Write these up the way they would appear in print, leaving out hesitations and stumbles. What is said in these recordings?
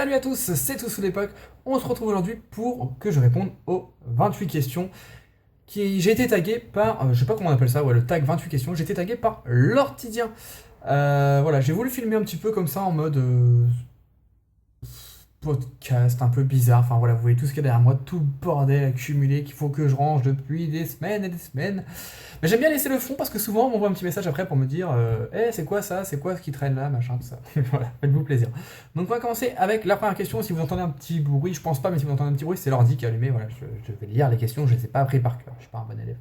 Salut à tous, c'est Tout sous l'époque. On se retrouve aujourd'hui pour que je réponde aux 28 questions j'ai été tagué par, je sais pas comment on appelle ça, ouais, le tag 28 questions, j'ai été tagué par Lortidien. Voilà, j'ai voulu filmer un petit peu comme ça en mode podcast un peu bizarre. Enfin voilà, vous voyez tout ce qu'il y a derrière moi, tout le bordel accumulé qu'il faut que je range depuis des semaines et des semaines. Mais j'aime bien laisser le fond parce que souvent on m'envoie un petit message après pour me dire hey, c'est quoi ça, c'est quoi ce qui traîne là, machin, tout ça. Voilà, faites-vous plaisir. Donc on va commencer avec la première question. Si vous entendez un petit bruit, je pense pas, mais si vous entendez un petit bruit, c'est l'ordi qui est allumé. Voilà, je vais lire les questions, je les ai pas appris par cœur, je suis pas un bon élève.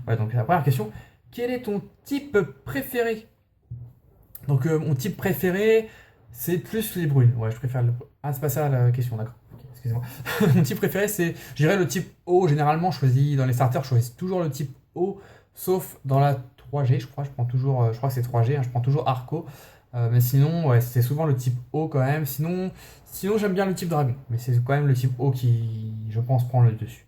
Voilà, donc la première question, quel est ton type préféré? Donc mon type préféré, c'est plus les brunes. Ouais, je préfère le... Ah, c'est pas ça la question, d'accord. Ok, excusez-moi. Mon type préféré, c'est, je dirais, le type O. Généralement, je choisis, dans les starters, je choisis toujours le type O, sauf dans la 3G, je crois. Je prends toujours, je crois que c'est 3G, hein, je prends toujours Arco. Mais sinon, ouais, c'est souvent le type O quand même. Sinon j'aime bien le type Dragon. Mais c'est quand même le type O qui, je pense, prend le dessus.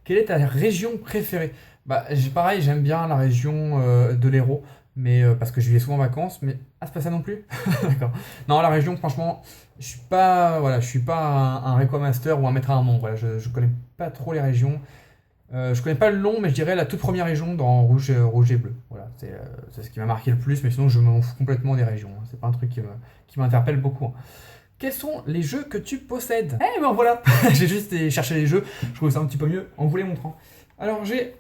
Quelle est ta région préférée? Bah, pareil, j'aime bien la région de l'Hérault, mais parce que je vais souvent en vacances. Mais ah, c'est pas ça non plus. D'accord. Non, la région, franchement, je suis pas un Requiem Master ou un maître à un monde. Voilà, je connais pas trop les régions. Je connais pas le nom, mais je dirais la toute première région dans Rouge et Bleu. Voilà, c'est ce qui m'a marqué le plus, mais sinon je m'en fous complètement des régions, hein. C'est pas un truc qui m'interpelle beaucoup, hein. Quels sont les jeux que tu possèdes? Eh ben voilà. J'ai juste été chercher les jeux, je trouvais ça un petit peu mieux en vous les montrant. Alors j'ai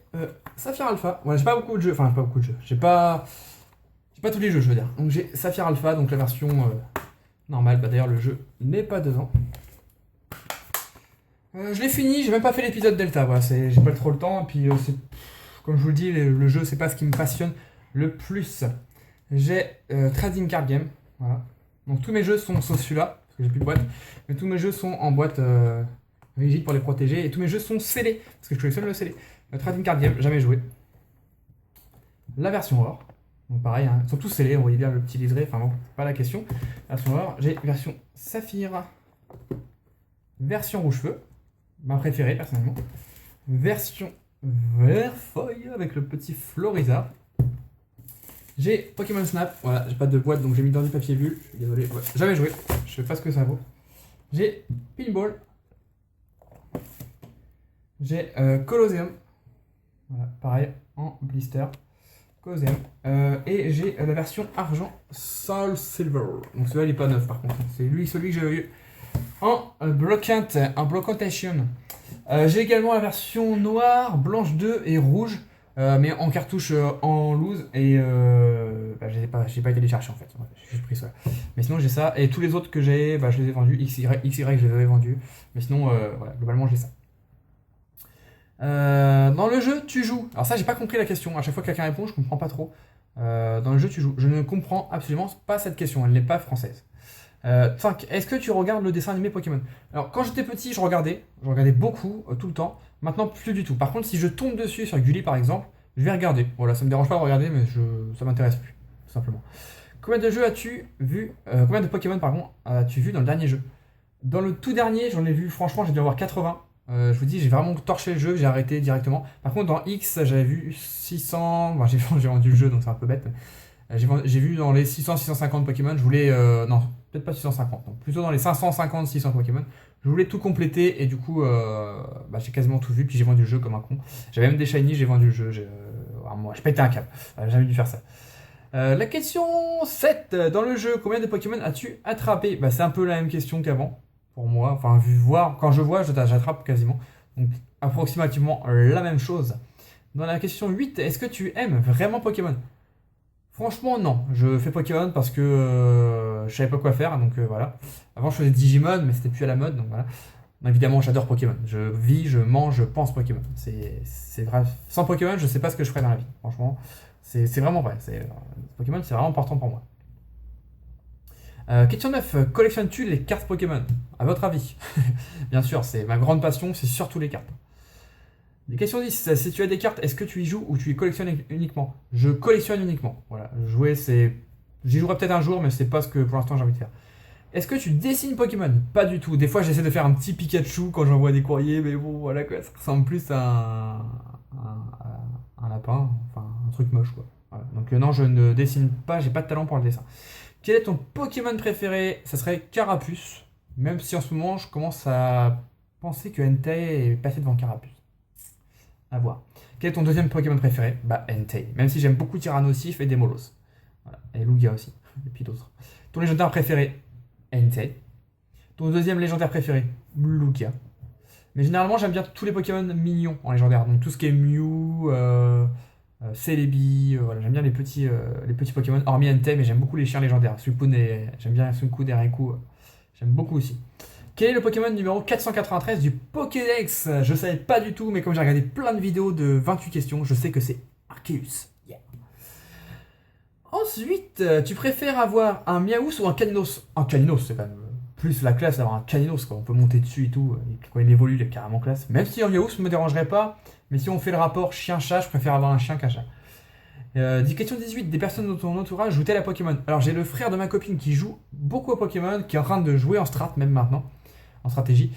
Saphir Alpha, voilà, j'ai pas beaucoup de jeux, enfin pas beaucoup de jeux, j'ai pas tous les jeux, je veux dire. Donc j'ai Saphir Alpha, donc la version normale, bah d'ailleurs le jeu n'est pas dedans. Je l'ai fini, j'ai même pas fait l'épisode Delta, voilà, j'ai pas trop le temps, et puis comme je vous le dis, le jeu c'est pas ce qui me passionne le plus. J'ai Trading Card Game, voilà. Donc tous mes jeux sont, sauf celui-là, parce que j'ai plus de boîte, mais tous mes jeux sont en boîte rigide pour les protéger, et tous mes jeux sont scellés, parce que je collectionne le scellé. Trading Card Game, jamais joué. La version or, donc pareil, hein, ils sont tous scellés, vous voyez bien le petit liseré, enfin bon, pas la question. Version or, j'ai version Saphir, version rouge-feu, ma préférée personnellement. Version vert feuille avec le petit Florizard. J'ai Pokémon Snap, voilà, j'ai pas de boîte donc j'ai mis dans du papier bulle, je suis désolé, ouais, jamais joué, je sais pas ce que ça vaut. J'ai Pinball. J'ai Colosseum, voilà, pareil, en blister. Colosseum. Et j'ai la version argent Soul Silver. Donc celui-là il est pas neuf par contre, c'est celui que j'ai eu en Brocantation. J'ai également la version noire, blanche 2 et rouge, mais en cartouche en loose, et bah, j'ai pas été les chercher en fait, ouais, j'ai juste pris ça. Mais sinon j'ai ça, et tous les autres que j'ai, bah, je les ai vendus, XY je les avais vendus, mais sinon voilà, globalement j'ai ça. Dans le jeu tu joues, alors ça j'ai pas compris la question, à chaque fois que quelqu'un répond je comprends pas trop. Dans le jeu tu joues, je ne comprends absolument pas cette question, elle n'est pas française. 5. Est-ce que tu regardes le dessin animé Pokémon? Alors, quand j'étais petit, je regardais beaucoup, tout le temps. Maintenant, plus du tout. Par contre, si je tombe dessus sur Gulli par exemple, je vais regarder. Voilà, ça me dérange pas de regarder, mais ça m'intéresse plus, tout simplement. Combien de jeux as-tu vu Combien de Pokémon, pardon, as-tu vu dans le dernier jeu? Dans le tout dernier, j'en ai vu, franchement, j'ai dû en avoir 80. Je vous dis, j'ai vraiment torché le jeu, j'ai arrêté directement. Par contre, dans X, j'avais vu 600. Bon, j'ai vendu le jeu, donc c'est un peu bête. J'ai vu dans les 600-650 Pokémon, je voulais... non, peut-être pas 650, non, plutôt dans les 550-600 Pokémon. Je voulais tout compléter et du coup, bah, j'ai quasiment tout vu, puis j'ai vendu le jeu comme un con. J'avais même des shiny, j'ai vendu le jeu. Moi, j'ai pété un câble, j'ai jamais dû faire ça. La question 7. Dans le jeu, combien de Pokémon as-tu attrapé? Bah, c'est un peu la même question qu'avant, pour moi. Enfin, quand je vois, j'attrape quasiment. Donc, approximativement la même chose. Dans la question 8, est-ce que tu aimes vraiment Pokémon? Franchement, non. Je fais Pokémon parce que je savais pas quoi faire, donc voilà. Avant, je faisais Digimon, mais c'était plus à la mode, donc voilà. Donc, évidemment, j'adore Pokémon. Je vis, je mange, je pense Pokémon. C'est vrai. Sans Pokémon, je sais pas ce que je ferais dans la vie. Franchement, c'est vraiment vrai. Pokémon, c'est vraiment important pour moi. Question 9. Collectionnes-tu les cartes Pokémon? À votre avis? Bien sûr, c'est ma grande passion, c'est surtout les cartes. Question 10. Si tu as des cartes, est-ce que tu y joues ou tu y collectionnes uniquement? Je collectionne uniquement. Voilà. Jouer, c'est... J'y jouerai peut-être un jour, mais c'est pas ce que pour l'instant j'ai envie de faire. Est-ce que tu dessines Pokémon? Pas du tout. Des fois, j'essaie de faire un petit Pikachu quand j'envoie des courriers, mais bon, voilà quoi. Ça ressemble plus à un lapin, enfin, un truc moche quoi. Voilà. Donc, non, je ne dessine pas, j'ai pas de talent pour le dessin. Quel est ton Pokémon préféré? Ça serait Carapuce. Même si en ce moment, je commence à penser que Entei est passé devant Carapuce. À voir. Quel est ton deuxième Pokémon préféré? Bah, Entei. Même si j'aime beaucoup Tyrannosif et Demolos. Voilà. Et Lugia aussi. Et puis d'autres. Ton légendaire préféré? Entei. Ton deuxième légendaire préféré? Lugia. Mais généralement, j'aime bien tous les Pokémon mignons en légendaire. Donc tout ce qui est Mew, Celebi, voilà, j'aime bien les petits Pokémon, hormis Entei, mais j'aime beaucoup les chiens légendaires. Suicune j'aime bien Suicune et Raikou, j'aime beaucoup aussi. Quel est le Pokémon numéro 493 du Pokédex? Je savais pas du tout, mais comme j'ai regardé plein de vidéos de 28 questions, je sais que c'est Arceus. Yeah. Ensuite, tu préfères avoir un Miaous ou un Caninos? Un Caninos, c'est quand même plus la classe d'avoir un Caninos, quoi. On peut monter dessus et tout. Et quand il évolue, il est carrément classe. Même si un Miaous me dérangerait pas, mais si on fait le rapport chien-chat, je préfère avoir un chien qu'un chat. Question 18. Des personnes dans ton entourage jouent-elles à Pokémon? Alors j'ai le frère de ma copine qui joue beaucoup à Pokémon, qui est en train de jouer en strat, même maintenant, en stratégie.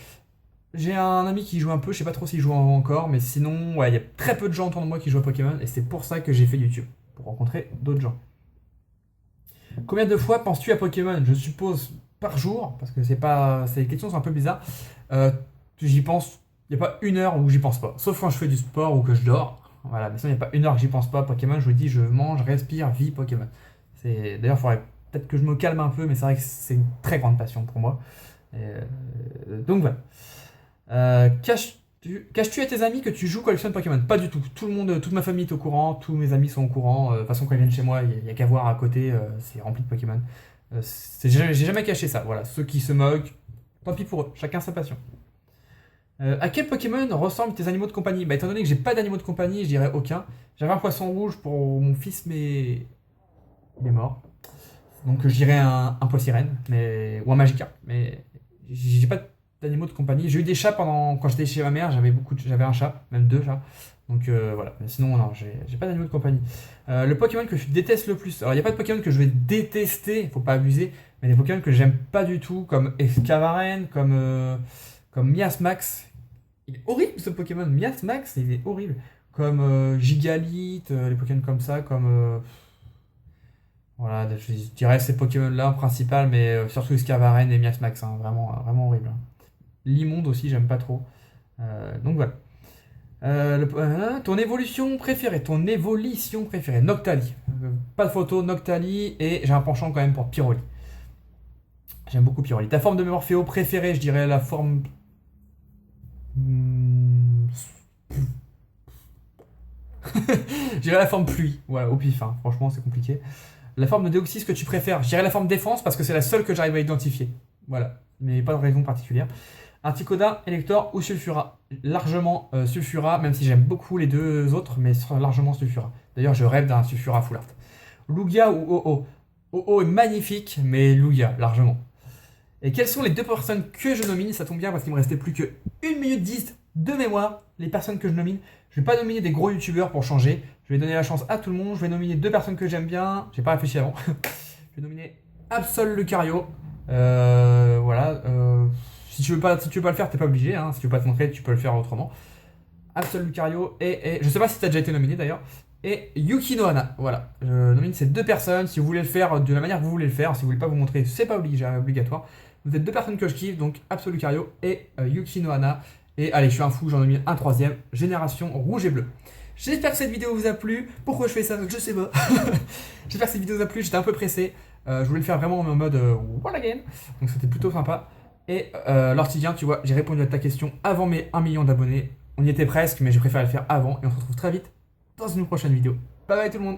J'ai un ami qui joue un peu, je sais pas trop s'il joue encore, mais sinon, ouais, il y a très peu de gens autour de moi qui jouent à Pokémon, et c'est pour ça que j'ai fait YouTube, pour rencontrer d'autres gens. Combien de fois penses-tu à Pokémon? Je suppose par jour, parce que ces questions sont un peu bizarres. J'y pense, il n'y a pas une heure où j'y pense pas. Sauf quand je fais du sport ou que je dors. Voilà, mais sinon il n'y a pas une heure que j'y pense pas. Pokémon, je vous dis, je mange, respire, vis Pokémon. D'ailleurs, il faudrait peut-être que je me calme un peu, mais c'est vrai que c'est une très grande passion pour moi. Donc voilà. Caches-tu à tes amis que tu joues collectionnes Pokémon? Pas du tout. Tout le monde, toute ma famille est au courant, tous mes amis sont au courant. De toute façon, quand ils viennent chez moi, il n'y a qu'à voir à côté, c'est rempli de Pokémon. J'ai jamais caché ça. Voilà, ceux qui se moquent, tant pis pour eux, chacun sa passion. À quel Pokémon ressemblent tes animaux de compagnie? Bah, étant donné que j'ai pas d'animaux de compagnie, je dirais aucun. J'avais un poisson rouge pour mon fils, mais il est mort. Donc je dirais un Poissirène, ou un Magikarp, mais j'ai pas d'animaux de compagnie. J'ai eu des chats quand j'étais chez ma mère, j'avais un chat, même deux chats. Donc voilà, mais sinon non, j'ai pas d'animaux de compagnie. Le Pokémon que je déteste le plus. Alors il n'y a pas de Pokémon que je vais détester, faut pas abuser, mais des Pokémon que j'aime pas du tout, comme Escavaren, comme Miasmax. Il est horrible ce Pokémon, Miasmax, il est horrible. Comme Gigalith, les Pokémon comme ça, voilà, je dirais ces Pokémon-là principal, mais surtout Escavaren et Miasmax, hein, vraiment, vraiment horrible. Hein. L'immonde aussi, j'aime pas trop. Donc voilà. Ton évolution préférée, Noctali. Pas de photo, Noctali, et j'ai un penchant quand même pour Pyroli. J'aime beaucoup Pyroli. Ta forme de Morphéo préférée, je dirais la forme. Je dirais la forme pluie, voilà, au pif, hein. Franchement c'est compliqué. La forme de Deoxys que tu préfères, je dirais la forme défense parce que c'est la seule que j'arrive à identifier. Voilà, mais pas de raison particulière. Articoda, Elector ou Sulfura? Largement Sulfura, même si j'aime beaucoup les deux autres, mais largement Sulfura. D'ailleurs, je rêve d'un Sulfura full art. Lugia ou Oh-Oh? Oh-Oh est magnifique, mais Lugia, largement. Et quelles sont les deux personnes que je nomine? Ça tombe bien parce qu'il me restait plus que 1 minute 10 de mémoire. Les personnes que je nomine, je vais pas nominer des gros youtubeurs pour changer. Je vais donner la chance à tout le monde. Je vais nominer deux personnes que j'aime bien. J'ai pas réfléchi avant. Je vais nominer Absol Lucario. Voilà. Si tu veux pas le faire, t'es pas obligé. Hein. Si tu veux pas te montrer, tu peux le faire autrement. Absol Lucario et je sais pas si t'as déjà été nominé d'ailleurs. Et Yuki Nohana. Voilà. Je nomine ces deux personnes. Si vous voulez le faire de la manière que vous voulez le faire, si vous voulez pas vous montrer, c'est pas obligatoire. Vous êtes deux personnes que je kiffe, donc Absol Lucario et Yuki Nohana. Et allez, je suis un fou, j'en nomine un troisième, Génération Rouge et Bleu. J'espère que cette vidéo vous a plu. Pourquoi je fais ça? Je sais pas. J'espère que cette vidéo vous a plu, j'étais un peu pressé. Je voulais le faire vraiment en mode What again? Donc c'était plutôt sympa. Et Lortidien, tu vois, j'ai répondu à ta question avant mes 1 million d'abonnés. On y était presque, mais j'ai préféré le faire avant. Et on se retrouve très vite dans une prochaine vidéo. Bye bye tout le monde.